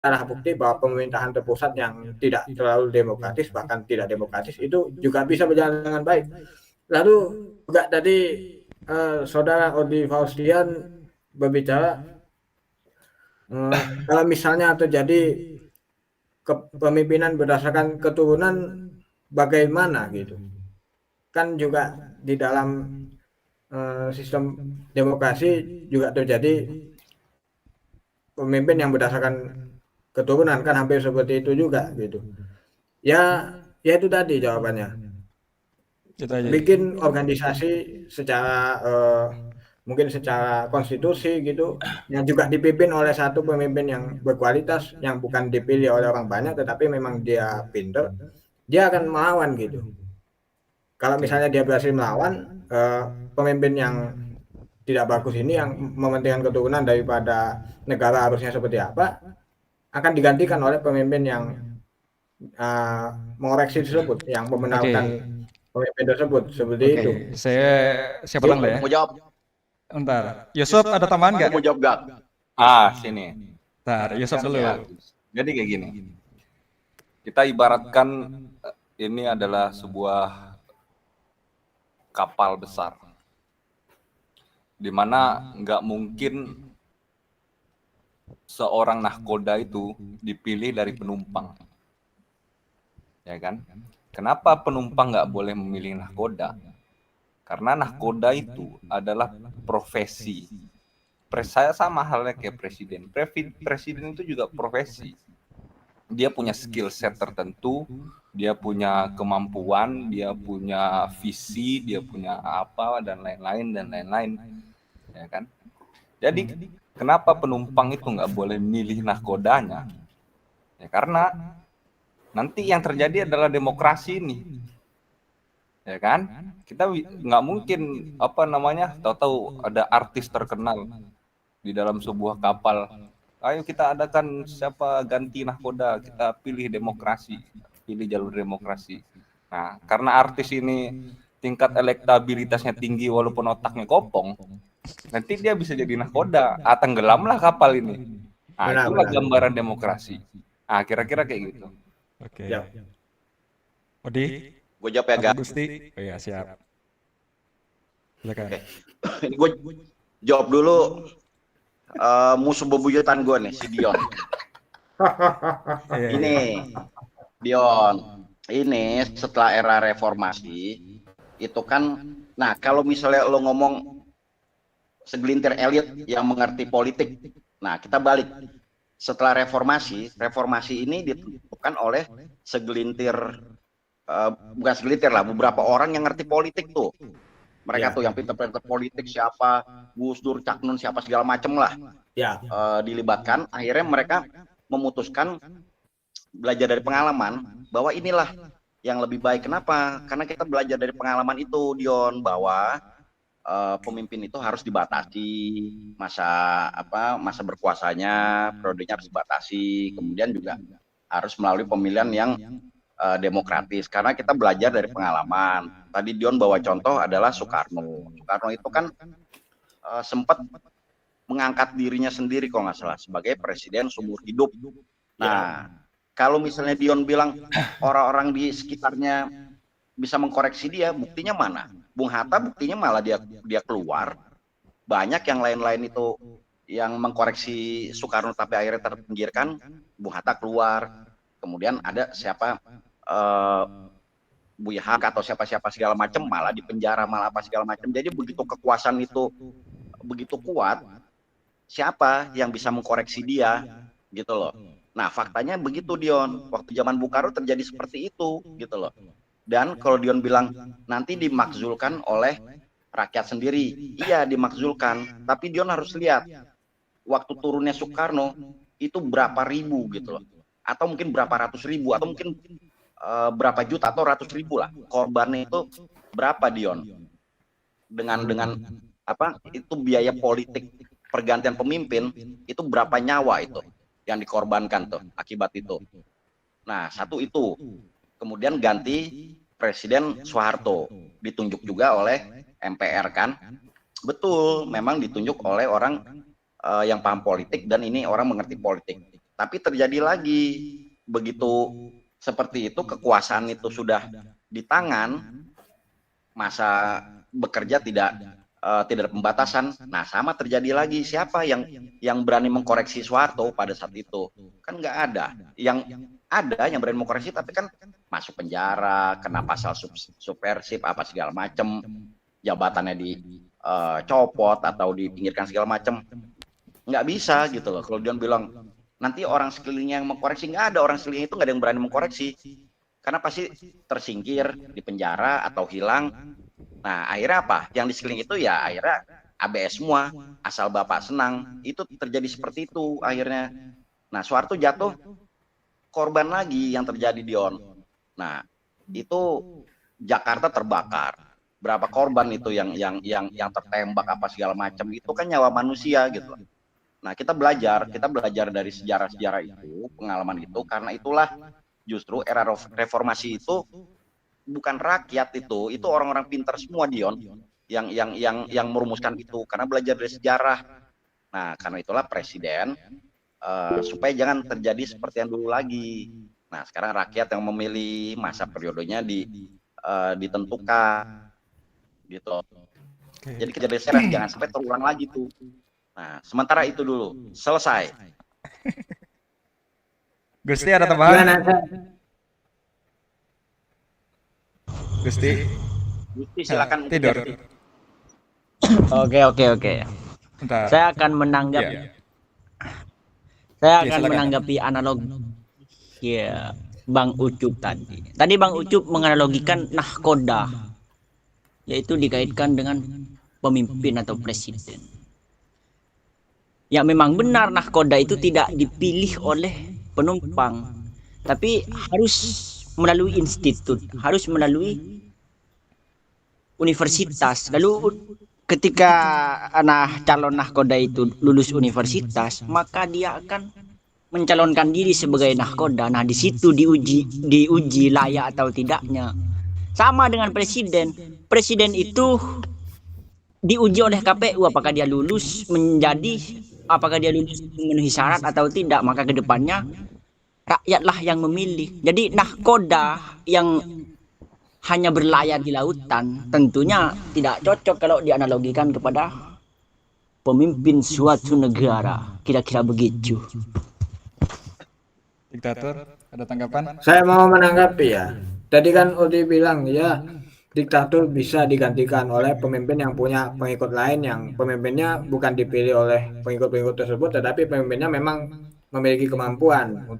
darah bukti bahwa pemerintahan terpusat yang tidak terlalu demokratis, bahkan tidak demokratis, itu juga bisa berjalan dengan baik. Lalu juga tadi saudara Odi Faustian berbicara, kalau misalnya terjadi kepemimpinan berdasarkan keturunan, bagaimana gitu? Kan juga di dalam sistem demokrasi juga terjadi pemimpin yang berdasarkan keturunan, kan hampir seperti itu juga gitu. Ya, ya itu tadi jawabannya. Itu aja. Bikin organisasi secara mungkin secara konstitusi gitu, yang juga dipimpin oleh satu pemimpin yang berkualitas, yang bukan dipilih oleh orang banyak, tetapi memang dia pinter, dia akan melawan gitu. Kalau Oke. misalnya dia berhasil melawan pemimpin yang tidak bagus ini, yang mementingkan keturunan daripada negara harusnya seperti apa, akan digantikan oleh pemimpin yang mengoreksi tersebut, yang Oke. membenarkan pemimpin tersebut, seperti Oke, itu. saya Yuk, ulang lah ya. mau jawab. Bentar. Yusuf ada tambahan Aku nggak? mau jawab gak? Sini. Bentar, Yusuf dulu. Ya, jadi kayak gini. Kita ibaratkan ini adalah sebuah kapal besar, di mana nggak mungkin seorang nahkoda itu dipilih dari penumpang, ya kan? Kenapa penumpang nggak boleh memilih nahkoda? Karena nahkoda itu adalah profesi. Saya sama halnya kayak presiden. Presiden itu juga profesi. Dia punya skill set tertentu, dia punya kemampuan, dia punya visi, dia punya apa dan lain-lain, ya kan? Jadi kenapa penumpang itu nggak boleh milih nahkodanya? Ya karena nanti yang terjadi adalah demokrasi ini, ya kan? Kita nggak mungkin tahu-tahu ada artis terkenal di dalam sebuah kapal. Ayo kita adakan siapa ganti nahkoda, kita pilih demokrasi, pilih jalur demokrasi. Nah, karena artis ini tingkat elektabilitasnya tinggi walaupun otaknya kopong, nanti dia bisa jadi nahkoda, tenggelamlah kapal ini. Nah, Benar, itulah benar. gambaran demokrasi. Nah, kira-kira kayak gitu. Oke. Ya. Odi, Gue jawab ya, Pak Gak? Gusti. Oh iya, siap. Silakan. Oke. Ini gue jawab dulu musuh bebuyutan gue nih, si Dion. Iya, Ini, Dion. Ini setelah era reformasi, itu kan, nah kalau misalnya lo ngomong segelintir elit yang mengerti politik, nah kita balik. Setelah reformasi ini ditentukan oleh segelintir, bukan segelintir lah, beberapa orang yang ngerti politik tuh. Mereka tuh yang pinter-pinter politik, siapa Gus Dur, Cak Nun, siapa segala macem lah, dilibatkan. Akhirnya mereka memutuskan belajar dari pengalaman bahwa inilah yang lebih baik. Kenapa? Karena kita belajar dari pengalaman itu, Dion, bahwa pemimpin itu harus dibatasi masa berkuasanya, periodenya harus dibatasi, kemudian juga harus melalui pemilihan yang demokratis, karena kita belajar dari pengalaman. Tadi Dion bawa contoh adalah Soekarno. Soekarno itu kan sempat mengangkat dirinya sendiri kalau nggak salah sebagai presiden seumur hidup. Nah, kalau misalnya Dion bilang orang-orang di sekitarnya bisa mengkoreksi dia, buktinya mana? Bung Hatta buktinya malah dia keluar. Banyak yang lain-lain itu yang mengkoreksi Soekarno tapi akhirnya terpinggirkan. Bung Hatta keluar. Kemudian ada siapa, Buya Hak atau siapa-siapa segala macam malah dipenjara, malah apa segala macam. Jadi begitu kekuasaan itu begitu kuat, siapa yang bisa mengkoreksi dia gitu loh. Nah, faktanya begitu, Dion. Waktu zaman Bung Karno terjadi seperti itu gitu loh. Dan kalau Dion bilang nanti dimakzulkan oleh rakyat sendiri, iya dimakzulkan, tapi Dion harus lihat waktu turunnya Soekarno itu berapa ribu gitu loh, atau mungkin berapa ratus ribu, atau mungkin berapa juta atau ratus ribu lah korbannya. Itu berapa, Dion? Dengan apa itu biaya politik pergantian pemimpin, itu berapa nyawa itu yang dikorbankan tuh akibat itu. Nah, satu itu. Kemudian ganti Presiden Soeharto, ditunjuk juga oleh MPR kan. Betul, memang ditunjuk oleh orang yang paham politik dan ini orang mengerti politik. Tapi terjadi lagi begitu seperti itu, kekuasaan itu sudah di tangan, masa bekerja tidak ada pembatasan. Nah, sama terjadi lagi, siapa yang berani mengkoreksi Soeharto pada saat itu? Kan nggak ada. Yang ada yang berani mengkoreksi, tapi kan masuk penjara, kena pasal subversif apa segala macam, jabatannya dicopot atau dipinggirkan segala macam. Nggak bisa gitu loh. Kalau dia bilang nanti orang sekelilingnya yang mengkoreksi, nggak ada, orang sekelilingnya itu nggak ada yang berani mengkoreksi, karena pasti tersingkir, di penjara atau hilang. Nah, akhirnya apa? Yang di sekeliling itu ya akhirnya ABS semua, asal Bapak senang. Itu terjadi seperti itu akhirnya. Nah, Soeharto jatuh, korban lagi yang terjadi, Dion. Nah, itu Jakarta terbakar. Berapa korban itu yang tertembak apa segala macam, itu kan nyawa manusia gitu. Nah, kita belajar dari sejarah-sejarah itu, pengalaman itu, karena itulah justru era reformasi itu bukan rakyat, itu orang-orang pintar semua, Dion, yang merumuskan itu, karena belajar dari sejarah. Nah, karena itulah presiden supaya jangan terjadi seperti yang dulu lagi. Nah, sekarang rakyat yang memilih, masa periodenya ditentukan gitu. Jadi kejadian sekarang jangan sampai terulang lagi tuh. Nah, sementara itu dulu selesai. Gusti ada tambahan? Gimana? Gusti Silakan tidur. Oke. Bentar. Saya akan menanggapi. Iya. Saya Iya, akan silakan. menanggapi analogi ya Bang Ucup tadi. Tadi Bang Ucup menganalogikan nahkoda, yaitu dikaitkan dengan pemimpin atau presiden. Ya memang benar, nahkoda itu tidak dipilih oleh penumpang, tapi harus melalui institut, harus melalui universitas. Lalu ketika calon nahkoda itu lulus universitas, maka dia akan mencalonkan diri sebagai nahkoda. Nah, di situ diuji layak atau tidaknya. Sama dengan presiden. Presiden itu diuji oleh KPU apakah dia lulus memenuhi syarat atau tidak. Maka kedepannya rakyatlah yang memilih. Jadi nahkoda yang hanya berlayar di lautan tentunya tidak cocok kalau dianalogikan kepada pemimpin suatu negara. Kira-kira begitu. Diktator, ada tanggapan? Saya mau menanggapi ya. Tadi kan Udi bilang ya, diktator bisa digantikan oleh pemimpin yang punya pengikut lain, yang pemimpinnya bukan dipilih oleh pengikut-pengikut tersebut, tetapi pemimpinnya memang memiliki kemampuan untuk